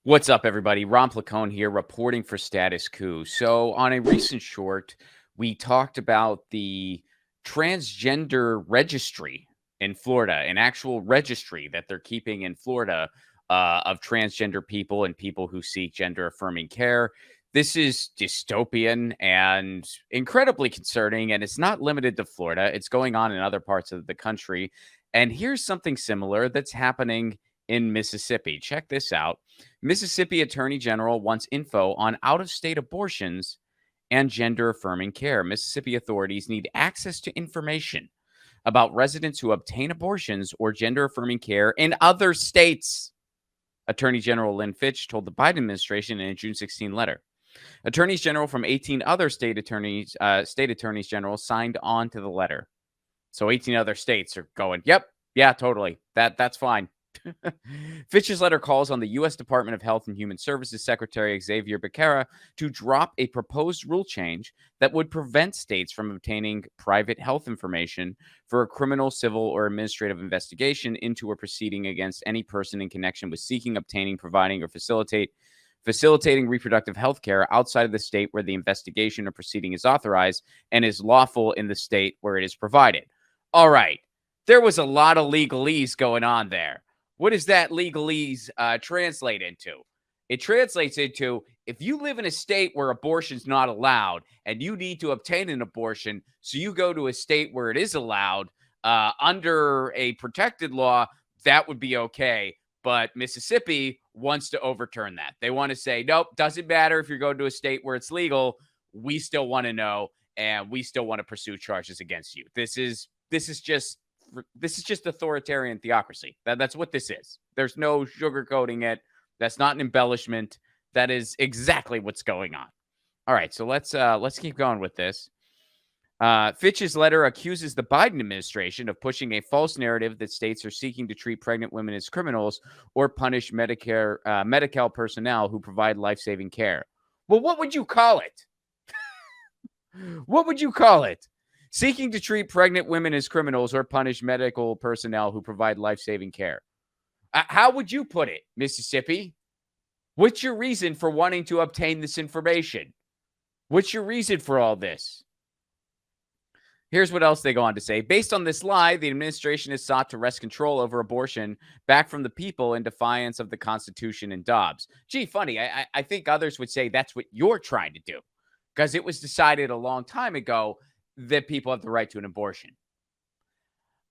What's up, everybody? Ron Placone here, reporting for Status Coup. So, on a recent short, we talked about the transgender registry in Florida, an actual registry that they're keeping in Florida of transgender people and people who seek gender affirming care. This is dystopian and incredibly concerning, and it's not limited to Florida, it's going on in other parts of the country. And here's something similar that's happening in Mississippi. Check this out. Mississippi Attorney General wants info on out-of-state abortions and gender-affirming care. Mississippi authorities need access to information about residents who obtain abortions or gender-affirming care in other states. Attorney General Lynn Fitch told the Biden administration in a June 16 letter. Attorneys general from 18 other state attorneys general signed on to the letter. So 18 other states are going, yep, yeah, totally. That's fine. Fitch's letter calls on the U.S. Department of Health and Human Services Secretary Xavier Becerra to drop a proposed rule change that would prevent states from obtaining private health information for a criminal, civil, or administrative investigation into a proceeding against any person in connection with seeking, obtaining, providing, or facilitating reproductive health care outside of the state where the investigation or proceeding is authorized and is lawful in the state where it is provided. All right. There was a lot of legalese going on there. What does that legalese translate into? It translates into if you live in a state where abortion's not allowed and you need to obtain an abortion, so you go to a state where it is allowed under a protected law, that would be okay. But Mississippi wants to overturn that. They want to say, nope, doesn't matter if you're going to a state where it's legal. We still want to know, and we still want to pursue charges against you. This is just authoritarian theocracy. That's what this is. There's no sugarcoating it. That's not an embellishment. That is exactly what's going on. All right, so let's keep going with this. Fitch's letter accuses the Biden administration of pushing a false narrative that states are seeking to treat pregnant women as criminals or punish Medi-Cal personnel who provide life-saving care. Well, what would you call it? What would you call it? Seeking to treat pregnant women as criminals or punish medical personnel who provide life-saving care. How would you put it, Mississippi? What's your reason for wanting to obtain this information? What's your reason for all this? Here's what else they go on to say. Based on this lie, the administration has sought to wrest control over abortion back from the people in defiance of the Constitution and Dobbs. Gee, funny. I think others would say that's what you're trying to do because it was decided a long time ago that people have the right to an abortion.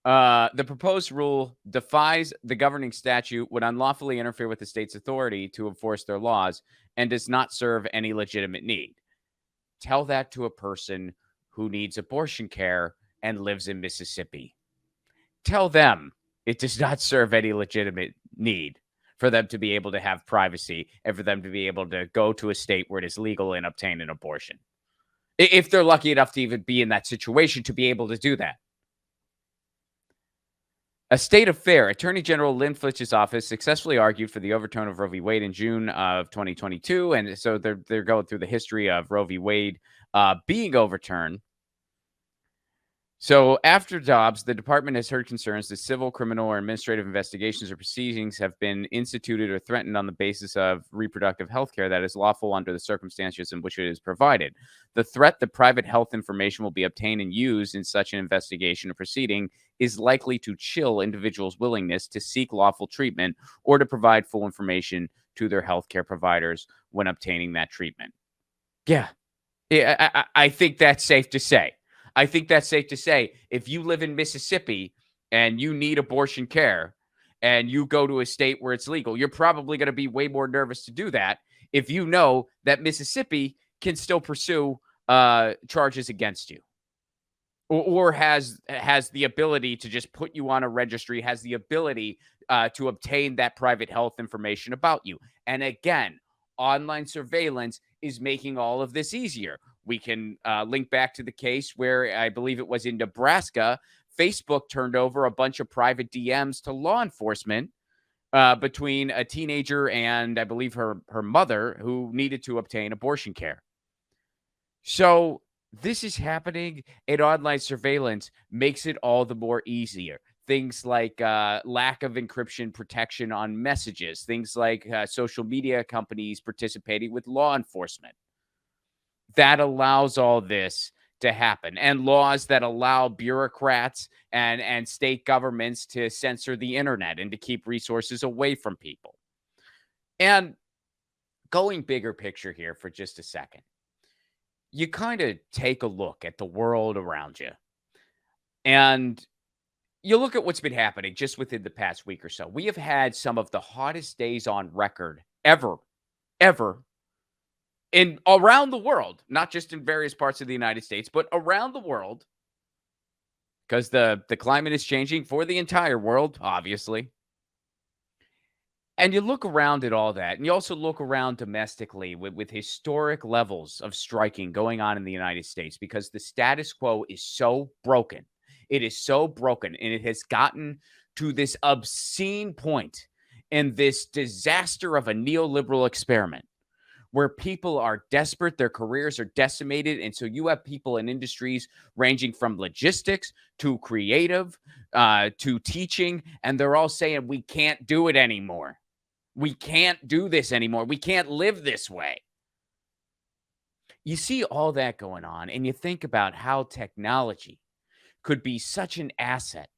The proposed rule defies the governing statute, would unlawfully interfere with the state's authority to enforce their laws, and does not serve any legitimate need. Tell that to a person who needs abortion care and lives in Mississippi. Tell them it does not serve any legitimate need for them to be able to have privacy and for them to be able to go to a state where it is legal and obtain an abortion. If they're lucky enough to even be in that situation to be able to do that. A state affair. Attorney General Lynn Fitch's office successfully argued for the overturn of Roe v. Wade in June of 2022. And so they're going through the history of Roe v. Wade being overturned. So after Dobbs, the department has heard concerns that civil, criminal, or administrative investigations or proceedings have been instituted or threatened on the basis of reproductive health care that is lawful under the circumstances in which it is provided. The threat that private health information will be obtained and used in such an investigation or proceeding is likely to chill individuals' willingness to seek lawful treatment or to provide full information to their healthcare providers when obtaining that treatment. Yeah, I think that's safe to say. I think that's safe to say. If you live in Mississippi and you need abortion care and you go to a state where it's legal, you're probably going to be way more nervous to do that if you know that Mississippi can still pursue charges against you or has the ability to just put you on a registry, has the ability to obtain that private health information about you. And again, online surveillance is making all of this easier. We can link back to the case where I believe it was in Nebraska. Facebook turned over a bunch of private DMs to law enforcement between a teenager and I believe her mother who needed to obtain abortion care. So this is happening, and online surveillance makes it all the more easier. things like lack of encryption protection on messages, things like social media companies participating with law enforcement. That allows all this to happen, and laws that allow bureaucrats and state governments to censor the internet and to keep resources away from people. And going bigger picture here for just a second, you kind of take a look at the world around you, and you look at what's been happening just within the past week or so. We have had some of the hottest days on record ever in around the world, not just in various parts of the United States, but around the world, because the climate is changing for the entire world, obviously. And you look around at all that, and you also look around domestically with historic levels of striking going on in the United States because the status quo is so broken. It is so broken, and it has gotten to this obscene point in this disaster of a neoliberal experiment where people are desperate, their careers are decimated. And so you have people in industries ranging from logistics to creative to teaching, and they're all saying, we can't do it anymore. We can't do this anymore. We can't live this way. You see all that going on, and you think about how technology could be such an asset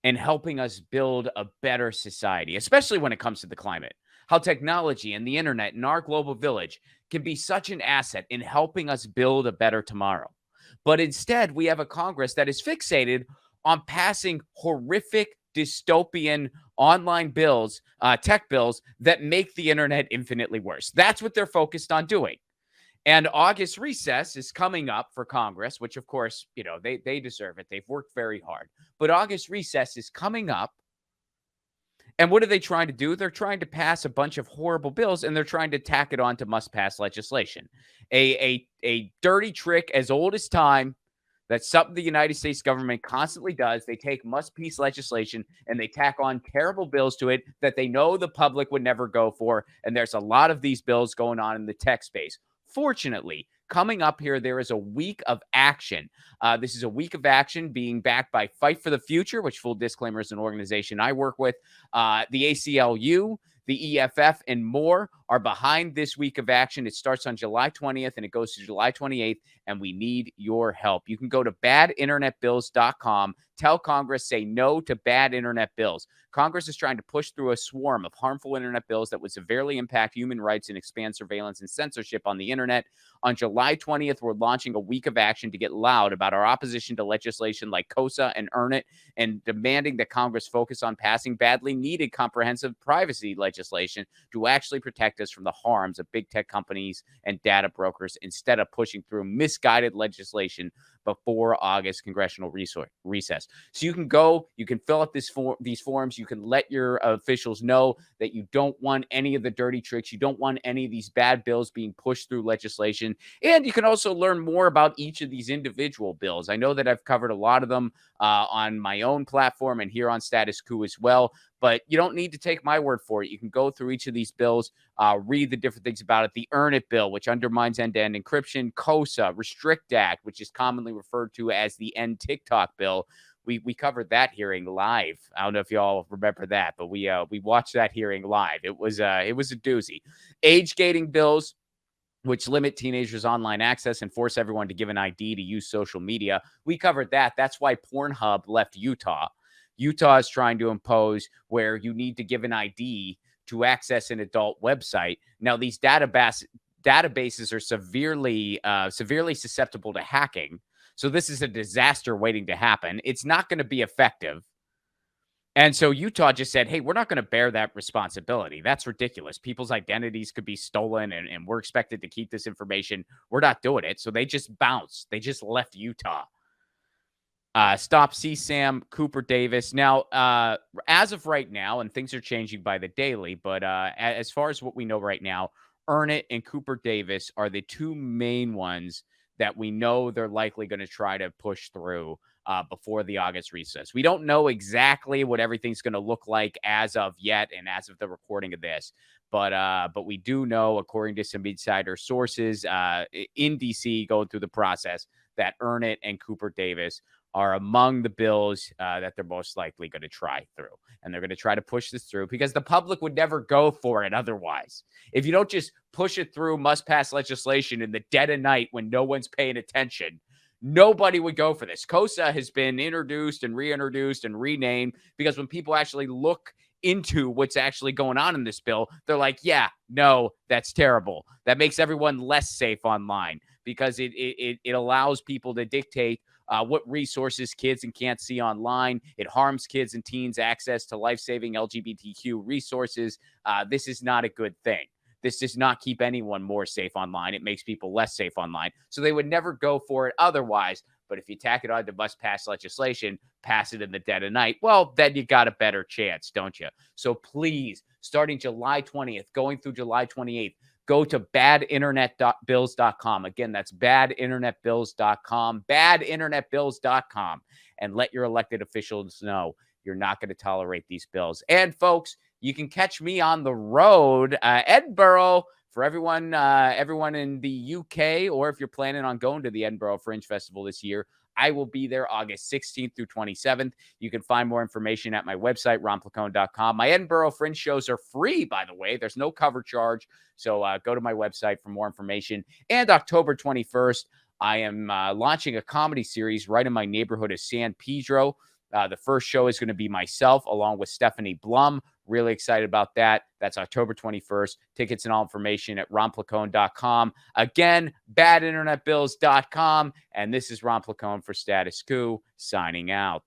in helping us build a better society, especially when it comes to the climate. How technology and the internet in our global village can be such an asset in helping us build a better tomorrow. But instead, we have a Congress that is fixated on passing horrific dystopian online bills, tech bills that make the internet infinitely worse. That's what they're focused on doing. And August recess is coming up for Congress, which of course, they deserve it. They've worked very hard. But August recess is coming up. And what are they trying to do? They're trying to pass a bunch of horrible bills, and they're trying to tack it on to must-pass legislation. A dirty trick as old as time. That's something the United States government constantly does. They take must-pass legislation and they tack on terrible bills to it that they know the public would never go for. And there's a lot of these bills going on in the tech space. Fortunately, coming up here, there is a week of action. This is a week of action being backed by Fight for the Future, which, full disclaimer, is an organization I work with. The ACLU, the EFF, and more are behind this week of action. It starts on July 20th and it goes to July 28th, and we need your help. You can go to badinternetbills.com. Tell Congress, say no to bad internet bills. Congress is trying to push through a swarm of harmful internet bills that would severely impact human rights and expand surveillance and censorship on the internet. On July 20th, we're launching a week of action to get loud about our opposition to legislation like COSA and Earn It, and demanding that Congress focus on passing badly needed comprehensive privacy legislation to actually protect us from the harms of big tech companies and data brokers instead of pushing through misguided legislation before August congressional recess. So you can go, you can fill out these forms, you can let your officials know that you don't want any of the dirty tricks, you don't want any of these bad bills being pushed through legislation, and you can also learn more about each of these individual bills. I know that I've covered a lot of them on my own platform and here on Status Coup as well, but you don't need to take my word for it. You can go through each of these bills, read the different things about it. The Earn It bill, which undermines end-to-end encryption. COSA, Restrict Act, which is commonly referred to as the End TikTok bill. We covered that hearing live. I don't know if y'all remember that, but we watched that hearing live. It was a doozy. Age gating bills, which limit teenagers' online access and force everyone to give an ID to use social media. We covered that. That's why Pornhub left Utah. Utah is trying to impose where you need to give an ID to access an adult website. Now, these databases are severely susceptible to hacking. So this is a disaster waiting to happen. It's not going to be effective. And so Utah just said, hey, we're not going to bear that responsibility. That's ridiculous. People's identities could be stolen, and we're expected to keep this information. We're not doing it. So they just bounced. They just left Utah. Stop CSAM, Cooper Davis. Now, as of right now, and things are changing by the daily, but as far as what we know right now, Earn It and Cooper Davis are the two main ones that we know they're likely going to try to push through before the August recess. We don't know exactly what everything's going to look like as of yet and as of the recording of this, but we do know, according to some insider sources in DC going through the process, that Earn It and Cooper Davis are among the bills that they're most likely going to try through. And they're going to try to push this through because the public would never go for it otherwise. If you don't just push it through must pass legislation in the dead of night when no one's paying attention, nobody would go for this. COSA has been introduced and reintroduced and renamed because when people actually look into what's actually going on in this bill, they're like, yeah, no, that's terrible. That makes everyone less safe online because it allows people to dictate what resources kids and can't see online. It harms kids and teens' access to life-saving LGBTQ resources. This is not a good thing. This does not keep anyone more safe online. It makes people less safe online. So they would never go for it otherwise. But if you tack it on to must-pass legislation, pass it in the dead of night, well, then you got a better chance, don't you? So please, starting July 20th, going through July 28th, go to badinternetbills.com. Again, that's badinternetbills.com, badinternetbills.com, and let your elected officials know you're not going to tolerate these bills. And folks, you can catch me on the road, Edinburgh, for everyone in the UK, or if you're planning on going to the Edinburgh Fringe Festival this year, I will be there August 16th through 27th. You can find more information at my website, ronplacone.com. My Edinburgh Fringe shows are free, by the way. There's no cover charge. So go to my website for more information. And October 21st, I am launching a comedy series right in my neighborhood of San Pedro. The first show is going to be myself along with Stephanie Blum. Really excited about that. That's October 21st. Tickets and all information at ronplacone.com. Again, badinternetbills.com. And this is Ron Placone for Status Coup, signing out.